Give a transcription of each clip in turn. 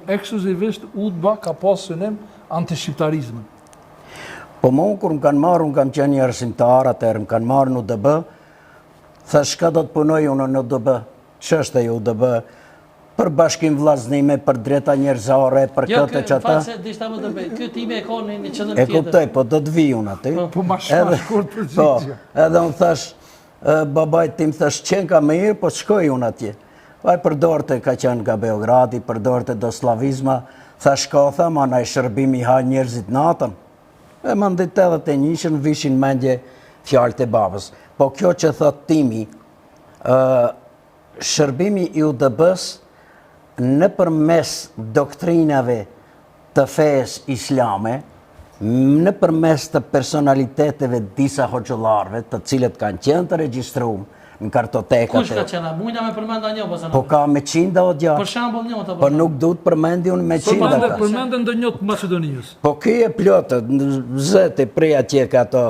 ekskluzivisht UDBA ka pas synim antishqiptarizmin. Po mu, kur më kanë marrë, unë kam qenë një arsimtar, atëherë më kanë marrë në UDB, thash, ka do të punoj unë në UDB, që është e UDB, për bashkim vllaznime, për drejta njerëzore, për këtë që ata. Kjo time e ka një qëllim tjetër. E kuptoj, po do të vi unë aty. Po ma shkurt përgjigje. Edhe unë thash, babajt tim thash, qenë ka mirë, po shkoj unë atje. Vaj përdorte ka qenë nga Beogradi, përdorte do slavizma, thash ka thama, na i shërbimi ha njerëzit natën. E më ndit edhe të njëshën vishin mendje fjallët e babës. Po kjo që thot Timi, shërbimi i UDB-s në përmes doktrinave të fejës islame, në përmes të personaliteteve disa hoxhëllarëve, të cilët kanë qenë të regjistruar në kartotekat. Kush ka qenë? Mujna me përmenda një ose po ka me qinda o gjatë. Për shembull një ata. Po nuk duhet përmendi unë me qinda. Përmendën ndonjë të Maqedonisë. Po ky e plotë, zëti prej atje ka ato.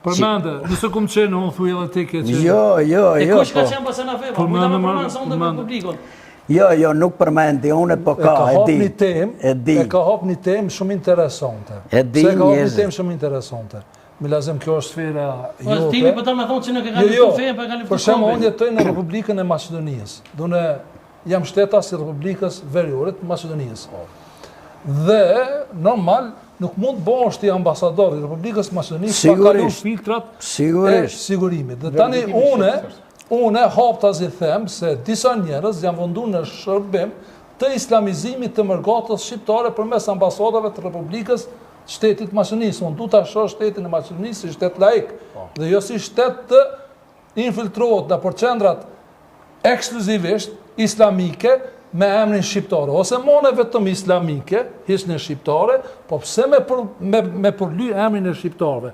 Përmendë, nëse kum qenë unë thuj edhe ti ke qenë. Jo. E kush ka qenë pas na fe? Mujna me përmend sa unë me publikun. Jo, nuk përmendi, unë po ka, e ka hap një temë shumë interesante. E di, se ka hap një temë shumë interesante. Me lazem kjo është sfera jote. Timi po ta më thonë që nuk e ka luftuar fe, pa ka luftuar. Për shembull, unë jetoj në Republikën e Maqedonisë. Donë jam shtetas i Republikës Veriore të Maqedonisë. Dhe normal nuk mund bëhesh ti ambasador i Republikës Maqedonisë pa kaluar filtrat e sigurimit. Dhe tani unë haptas i them se disa njerëz janë venduar në shërbim të islamizimit të mërgatës shqiptare përmes ambasadave të Republikës shtetit Maqedonisë. Unë du ta shoh shtetin e Maqedonisë si shtet laik dhe jo si shtet të infiltrohet në përqendrat ekskluzivisht islamike me emrin shqiptare. Ose mone vetëm islamike, hisnin shqiptare, po pse me përly emrin e shqiptarëve.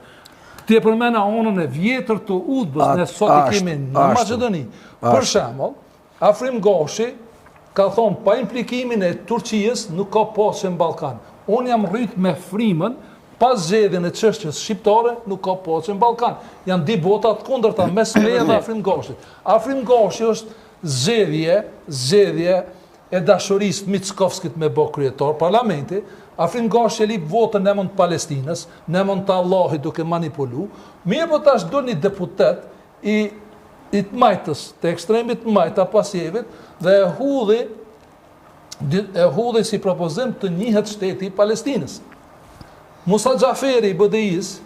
Ti e përmena onën e vjetër të UDB-s, ne sot i kemi në Maqedoni. Për shembull, Afrim Gashi ka thonë pa implikimin e Turqisë nuk ka pasje në Ballkan. Unë jam rrit me frymën, pas zgjedhjen e çështjes shqiptare nuk ka pasje në Ballkan. Janë di bota të kundërta mes meje dhe Afrim Gashit. Afrim Gashi është zgjedhje e dashurisë Mickovskit me bë kryetar parlamenti. Afrim Gashi e lip votën në emën të Palestinës, në emën të Allahit duke manipulu. Mirë po tash do një deputet i të majtës, të ekstremit të majta pasjevit, dhe e hudhi si propozim të njihet shteti i Palestinës. Musa Xhaferi i BDI-s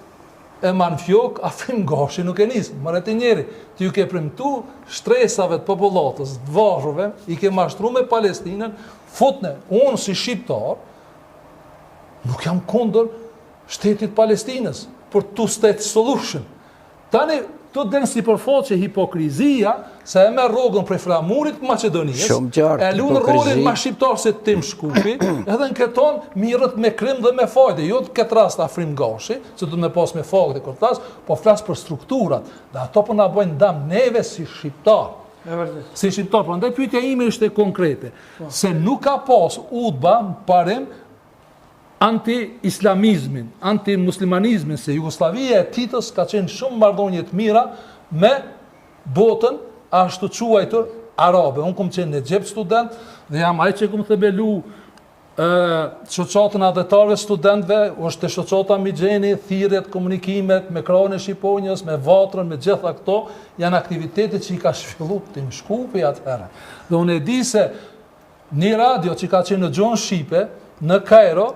e marrë fjok, Afrim Gashi nuk e nisë. Mëret i njeri, të ju ke premtu shtresave të popullatës, të vazhove, i ke mashtru me Palestinën, futne, unë si shqiptar, nuk jam kundër shtetit Palestinës, për two-state solution. Tani, të denë si përfaqe hipokrizia, se e me rogën prej flamurit Maqedonisë, e lunë rolin ma shqiptar se Tim Shkupi, edhe në këton mirët me krim dhe me fajde. Jo të këtë rast Afrim Gashi, se të me pas me fajde këtë flas, po flas për strukturat, dhe ato për na bojnë dam neve si shqiptar. Si shqiptar, për ndaj pyetja ime ishte konkrete, se nuk ka pas UDBA në parim anti-islamizmin, anti-muslimanizmin, se Jugoslavia e Titës ka qenë shumë marrëdhënie të mira me botën ashtu quajtur arabe. Unë kom qenë në Egjipt student dhe jam ai që kom thebelu shoqatën adhetarëve studentëve, është shoqata Migjeni, thirrjet, komunikimet me krahun e Shqiponjës, me Vatrën, me gjitha këto janë aktivitetet që i ka shfilluar Tim Shkupi atëherë. Dhe unë e di se një radio që ka qenë në Gjon Shqipe, në Kairo,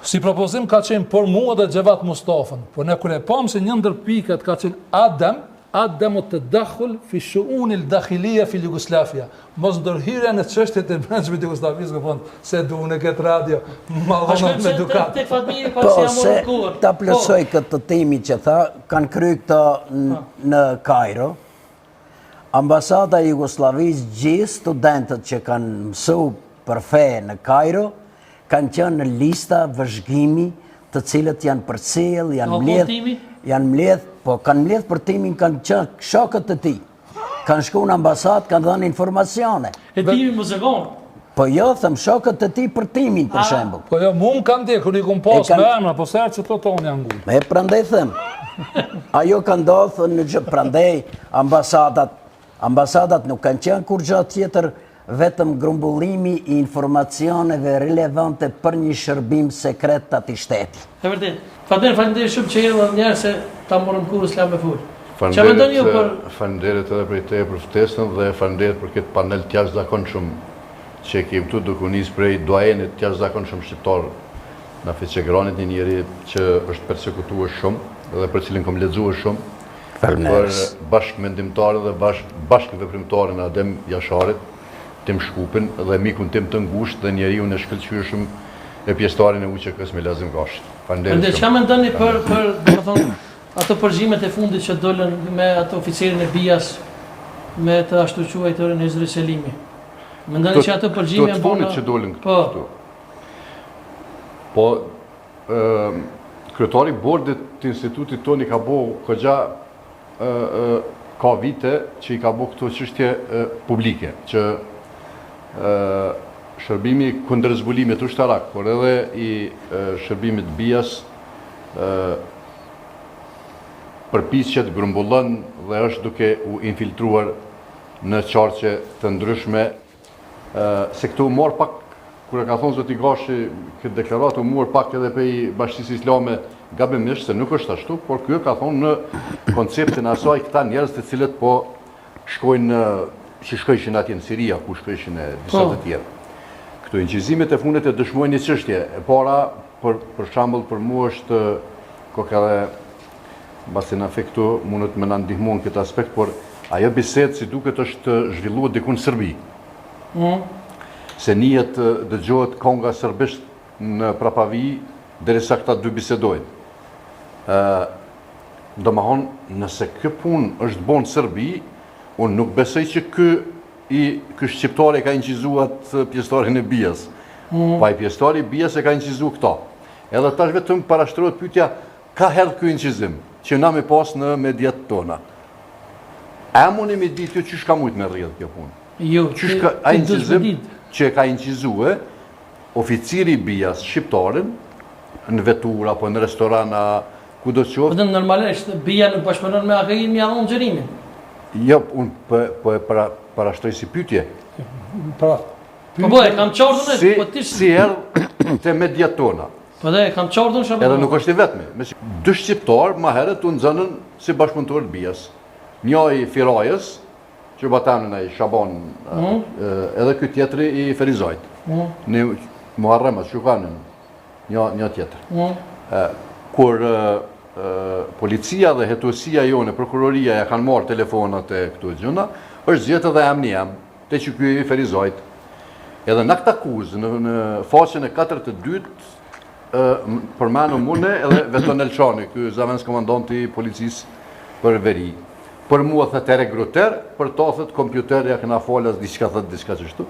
si propozim ka qenë për mua dhe Xhevat Mustafën, por ne kur e pam se një ndër pikat ka qenë Adem të dakhull fi shu'unil dakhiliya fi Jugoslavia. Mos ndërhyrja në çështjet e brendshme të Jugosllavisë, se duan në këtë radio mallon me dukat. Po se ta plotësoj këtë temi që tha, kanë kryer këto në Kairo. Ambasada e Jugosllavisë, gjithë studentët që kanë mësuar për fe në Kairo kanë qenë në lista vëzhgimi të cilët janë përcjell, janë mbledh, po kanë mbledh për Timin, kanë qenë shokët të tij. Kanë shkuar në ambasadë, kanë dhënë informacione. E Timi muzikon. Po jo, them shokët të tij për Timin për shembull. Po jo, mua më kanë dhënë kur i kum pas me emra, po sa që tonë janë ngul. Me prandaj them. Ajo ka ndodhur në prandaj ambasadat nuk kanë qenë kur gjë tjetër vetëm grumbullimi I informacioneve relevante për një shërbim sekret të atij shteti. E vërtet. Faleminderit shumë që erdhën njerëz se ta morëm kurrë s'la me fol. Çfarë mendoni ju për Faleminderit edhe për te për ftesën dhe faleminderit për këtë panel të jashtëzakonshëm që kemi këtu, duke u nis prej doajenit të jashtëzakonshëm shqiptar na Fiçegranit, një njeri që është persekutuar shumë dhe për cilin kam lexuar shumë. Për bashkëmendimtarë dhe bashkëveprimtarën Adem Jasharit, Tim Shkupin dhe mikun tim të ngushtë dhe njeriu në shkëlqyeshëm e pjesëtarin e UÇK-s Milazim Gashit. Faleminderit. Çfarë mendoni për domethënë ato përgjimet e fundit që dolën me ato oficerin e BIAS me të ashtu quajturin Ezri Selimi? Mendoni që ato përgjime të fundit që dolën këtu? Po, kryetari I bordit të institutit toni ka bo këgja ka vite që I ka bo këto çështje publike, që shërbimi kundërzbulimit ushtarak, por edhe I shërbimit BIAS përpiqet, grumbullon dhe është duke u infiltruar në qarqe të ndryshme, se këtu morë pak, kur e ka thonë zoti Gashi, këtë deklaratë u morë pak edhe prej Bashkisë Islame gabimisht, se nuk është ashtu, por kjo ka thonë në konceptin asaj këta njerëz të cilët po shkojnë, që shkojshin atje në Siria, ku shkojshin e disa të tjerë. Këtu inqizimet e fundit e dëshmojnë një çështje. E para, për shembull, për mua është koka dhe mbasi na fe këtu mundet më na ndihmon këtë aspekt, por ajo bisedë si duket është zhvilluar diku në Serbi. Se njihet dëgjohet konga serbisht në Prapavi derisa këta dy bisedojnë. Domethënë, nëse kjo punë është bon në Serbi, unë nuk besoj që ky shqiptar e ka incizuar pjesëtarin e BIAS. Pa I pjesëtari I BIAS e ka incizuar këta. Edhe tash vetëm parashtrohet pyetja, ka hedh ky incizim që na me pas në mediat tona. A mundi me ditë çish ka mujt me rrjedh kjo punë? Jo, çish ka ai incizim që ka incizue oficiri I BIAS shqiptarin në vetur apo në restorana kudo qoftë. Po normalisht BIA nuk bashkëpunon me AKI mi dhon xherimin. Jo, unë po e parashtroj si pyetje. Pra. Po e kam çordhën po ti si erdh te mediat tona. Po e kam çordhën shumë. Edhe nuk është I vetmi. Dy shqiptar më herët u nxënën si bashkëpunëtor të BIAS. Njëri I Firajës, që batanën ai Shaban, edhe ky tjetri I Ferizajt. Në Muharremat Shukanin, një tjetër. Kur policia dhe hetuesia jone, prokuroria ja kanë marrë telefonat e këtu gjëna, është zgjedhur edhe emnia te që ky I Ferizajt. Edhe në këtë akuzë në faqen e 42 përmenu mune edhe Veton Elçani, ky zavens komandanti I policisë për veri. Për mua thët e regruter, për ta thët kompjuterja këna falas diçka thët diçka qështu.